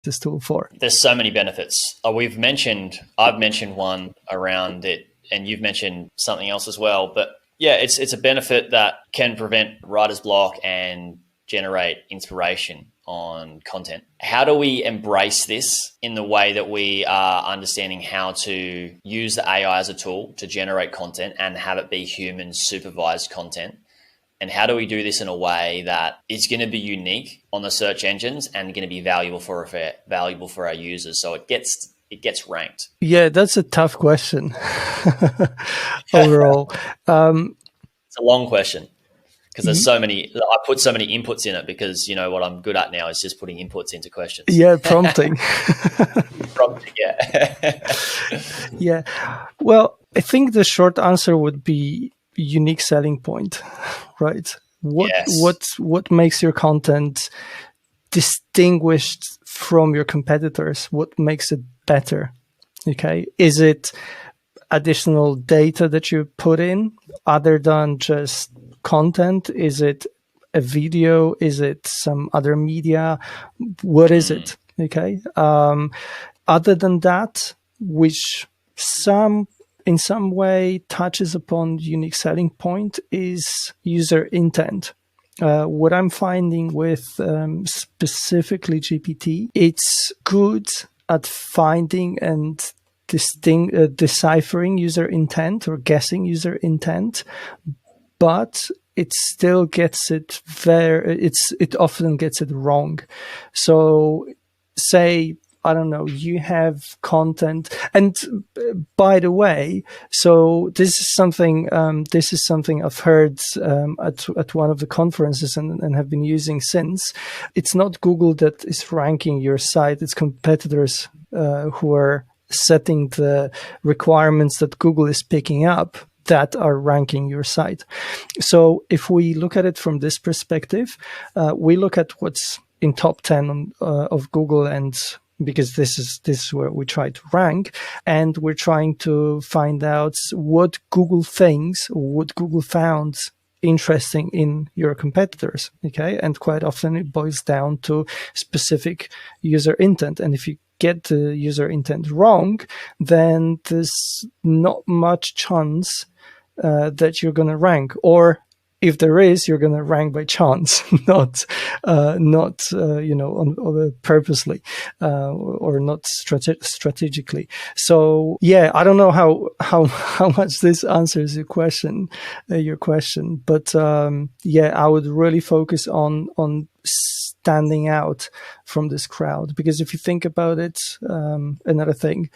this tool for? There's so many benefits. I've mentioned one around it, and you've mentioned something else as well. But yeah, it's a benefit that can prevent writer's block and generate inspiration on content. How do we embrace this in the way that we are understanding how to use the AI as a tool to generate content and have it be human supervised content? And how do we do this in a way that is going to be unique on the search engines and going to be valuable for our users, so it gets ranked? Yeah, that's a tough question overall. It's a long question because there's so many. I put so many inputs in it because what I'm good at now is just putting inputs into questions. Yeah, prompting. Prompting, yeah. Yeah. Well, I think the short answer would be unique selling point, right? What makes your content distinguished from your competitors? What makes it better? Okay. Is it additional data that you put in other than just content? Is it a video? Is it some other media? What is it? Okay. Other than that, which in some way touches upon unique selling point, is user intent. What I'm finding with specifically GPT, it's good at finding and deciphering user intent or guessing user intent, but it still gets it it often gets it wrong. So say, I don't know, you have content, and by the way, so this is something I've heard at one of the conferences and have been using since. It's not Google that is ranking your site; it's competitors who are setting the requirements that Google is picking up that are ranking your site. So if we look at it from this perspective, we look at what's in top 10 of Google, and because this is where we try to rank, and we're trying to find out what Google thinks, what Google found interesting in your competitors. Okay. And quite often it boils down to specific user intent. And if you get the user intent wrong, then there's not much chance that you're going to rank, or if there is, you're going to rank by chance, not purposely or not strategically. So yeah, I don't know how much this answers your question, but I would really focus on standing out from this crowd, because if you think about it, another thing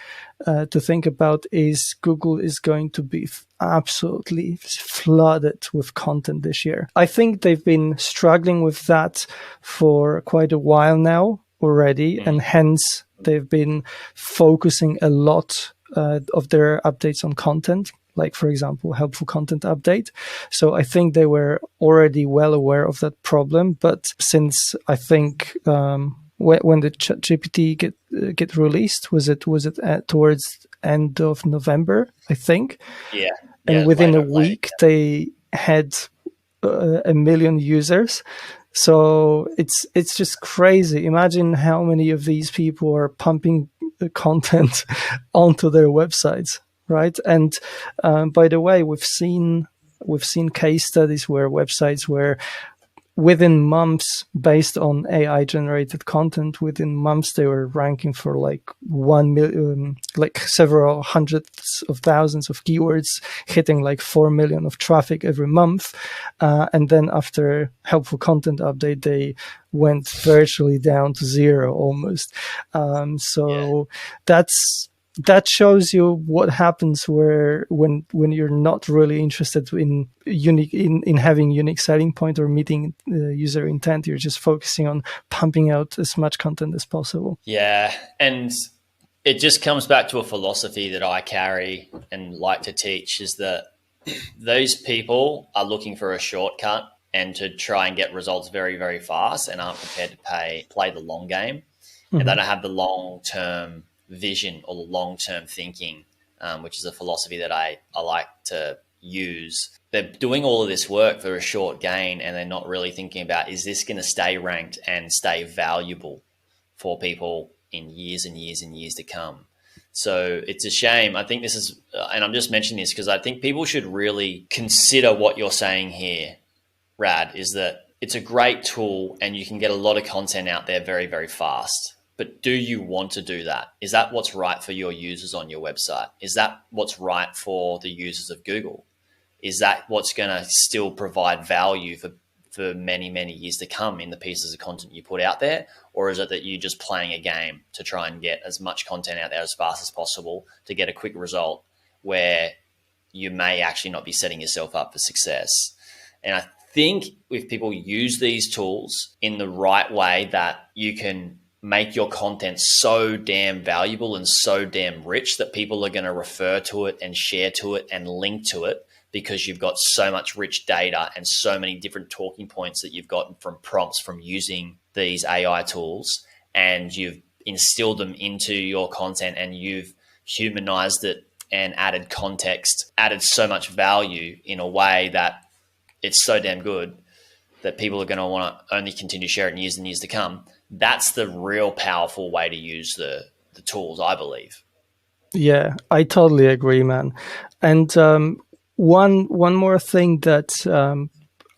to think about is Google is going to be absolutely flooded with content this year. I think they've been struggling with that for quite a while now already, and hence they've been focusing a lot of their updates on content, like, for example, helpful content update. So I think they were already well aware of that problem. But since I think when the GPT get released, was it towards end of November, I think? Yeah. And within a week, they had 1 million users. So it's just crazy. Imagine how many of these people are pumping content onto their websites. Right. And by the way, we've seen case studies where websites were within months, based on AI generated content, within months they were ranking for like 1 million, like several hundreds of thousands of keywords, hitting like 4 million of traffic every month. And then after helpful content update, they went virtually down to zero almost. That shows you what happens when you're not really interested in having unique selling point or meeting user intent. You're just focusing on pumping out as much content as possible. Yeah, and it just comes back to a philosophy that I carry and like to teach, is that those people are looking for a shortcut and to try and get results very, very fast, and aren't prepared to play the long game, and they don't have the long-term vision or the long-term thinking, which is a philosophy that I like to use. They're doing all of this work for a short gain, and they're not really thinking about, is this going to stay ranked and stay valuable for people in years and years and years to come. So it's a shame. I think this is, and I'm just mentioning this because I think people should really consider what you're saying here, Rad, is that it's a great tool and you can get a lot of content out there very, very fast. But do you want to do that? Is that what's right for your users on your website? Is that what's right for the users of Google? Is that what's going to still provide value for many, many years to come in the pieces of content you put out there? Or is it that you're just playing a game to try and get as much content out there as fast as possible to get a quick result where you may actually not be setting yourself up for success? And I think if people use these tools in the right way, that you can make your content so damn valuable and so damn rich that people are going to refer to it and share to it and link to it, because you've got so much rich data and so many different talking points that you've gotten from prompts from using these AI tools, and you've instilled them into your content and you've humanized it and added context, added so much value in a way that it's so damn good that people are going to want to only continue to share it in years and years to come. That's the real powerful way to use the tools, I believe. Yeah, I totally agree, man. And one more thing that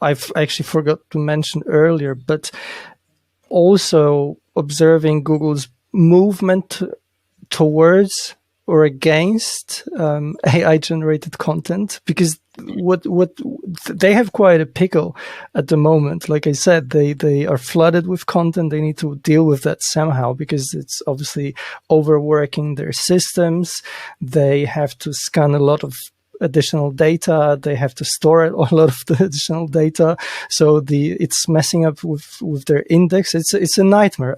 I've actually forgot to mention earlier, but also observing Google's movement towards or against AI generated content, because what they have quite a pickle at the moment. Like I said, they are flooded with content. They need to deal with that somehow, because it's obviously overworking their systems. They have to scan a lot of additional data. They have to store a lot of the additional data, so it's messing up with their index. It's a nightmare.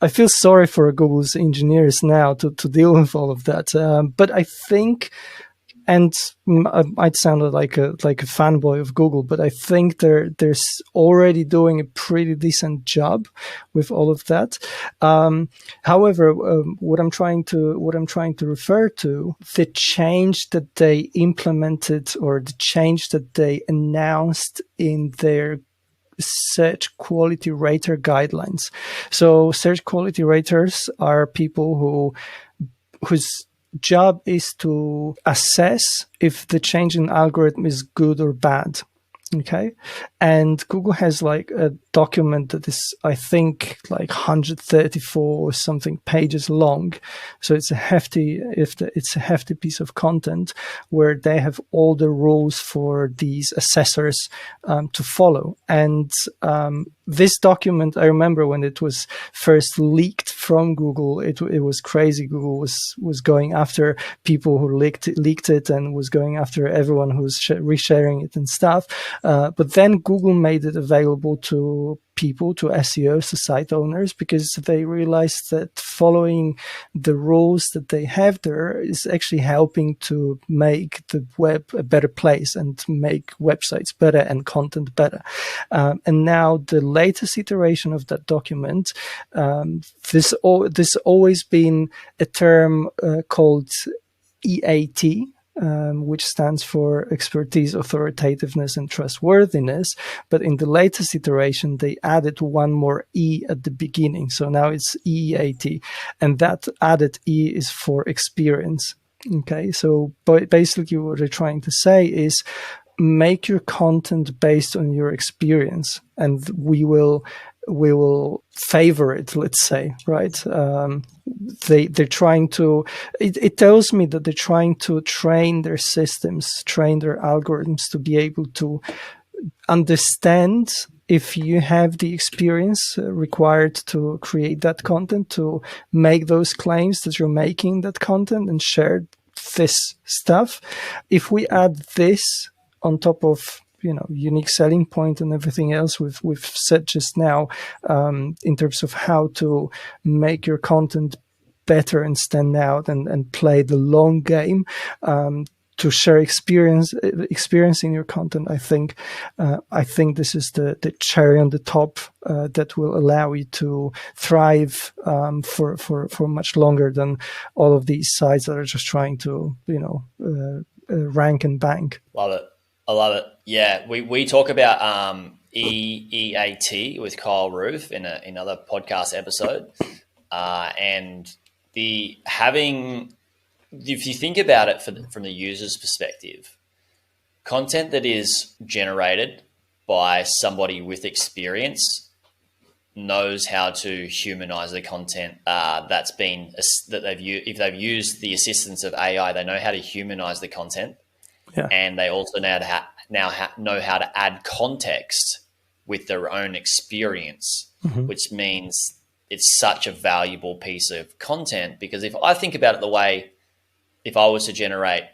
I feel sorry for Google's engineers now to deal with all of that. But I think, and I might sound like a fanboy of Google, but I think they're already doing a pretty decent job with all of that. However, what I'm trying to refer to, the change that they implemented, or the change that they announced in their search quality rater guidelines. So search quality raters are people whose job is to assess if the change in algorithm is good or bad. Okay. And Google has like a document that is, I think, like 134 or something pages long. So it's a hefty piece of content where they have all the rules for these assessors to follow. And this document, I remember when it was first leaked from Google, it was crazy. Google was going after people who leaked it and was going after everyone who was resharing it and stuff. But then Google made it available to people, to SEOs, to site owners, because they realized that following the rules that they have there is actually helping to make the web a better place and make websites better and content better. And now the latest iteration of that document, this always been a term called EAT, which stands for expertise, authoritativeness, and trustworthiness. But in the latest iteration, they added one more E at the beginning. So now it's EAT. And that added E is for experience. Okay, so basically what they're trying to say is make your content based on your experience, and we will favor it, let's say, right? They're trying to, it tells me that they're trying to train their systems, train their algorithms to be able to understand if you have the experience required to create that content, to make those claims that you're making that content and share this stuff. If we add this on top of unique selling point and everything else we've said just now, in terms of how to make your content better and stand out and play the long game, to share experience in your content, I think this is the cherry on the top that will allow you to thrive for much longer than all of these sites that are just trying to rank and bank. Love it. I love it. Yeah, we talk about EEAT with Kyle Roof in another podcast episode. And if you think about it from the user's perspective, content that is generated by somebody with experience knows how to humanize the content if they've used the assistance of AI, they know how to humanize the content, and they also know how to add context with their own experience, which means it's such a valuable piece of content. Because if I think about it the way, if I was to generate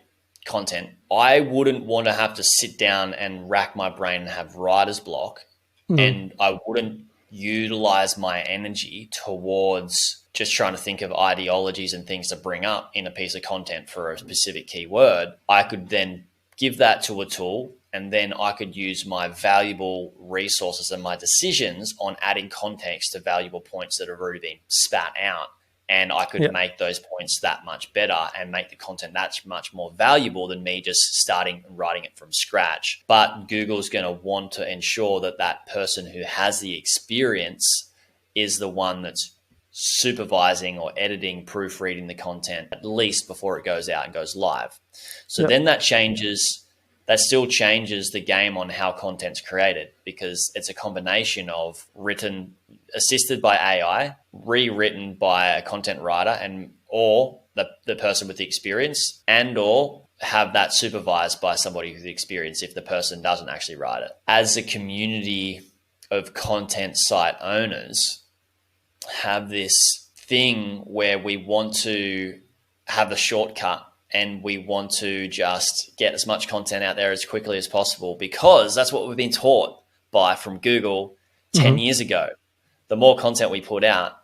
content, I wouldn't want to have to sit down and rack my brain and have writer's block, and I wouldn't utilize my energy towards just trying to think of ideologies and things to bring up in a piece of content for a specific keyword. I could then give that to a tool, and then I could use my valuable resources and my decisions on adding context to valuable points that have already been spat out. And I could make those points that much better and make the content that much more valuable than me just starting and writing it from scratch. But Google's going to want to ensure that that person who has the experience is the one that's supervising or editing, proofreading the content, at least before it goes out and goes live. So then that still changes the game on how content's created, because it's a combination of written, assisted by AI, rewritten by a content writer or the person with the experience, and or have that supervised by somebody with the experience if the person doesn't actually write it. As a community of content site owners have this thing where we want to have a shortcut, and we want to just get as much content out there as quickly as possible, because that's what we've been taught from Google 10 years ago. The more content we put out,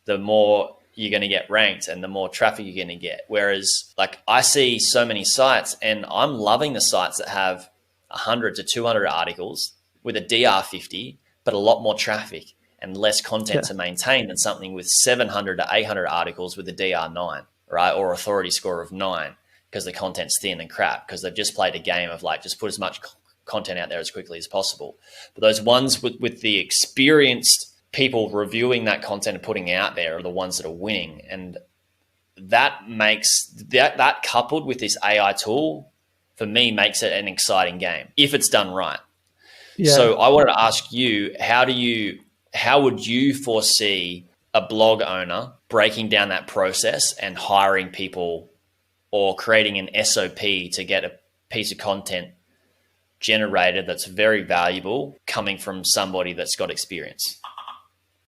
the more you're going to get ranked and the more traffic you're going to get. Whereas I see so many sites, and I'm loving the sites that have 100 to 200 articles with a DR50, but a lot more traffic and less content to maintain than something with 700 to 800 articles with a DR9. Right, or authority score of 9, because the content's thin and crap, because they've just played a game of just put as much content out there as quickly as possible. But those ones with the experienced people reviewing that content and putting it out there are the ones that are winning. And that makes that coupled with this AI tool, for me, makes it an exciting game if it's done right. So I wanted to ask you, how would you foresee a blog owner breaking down that process and hiring people or creating an SOP to get a piece of content generated that's very valuable coming from somebody that's got experience?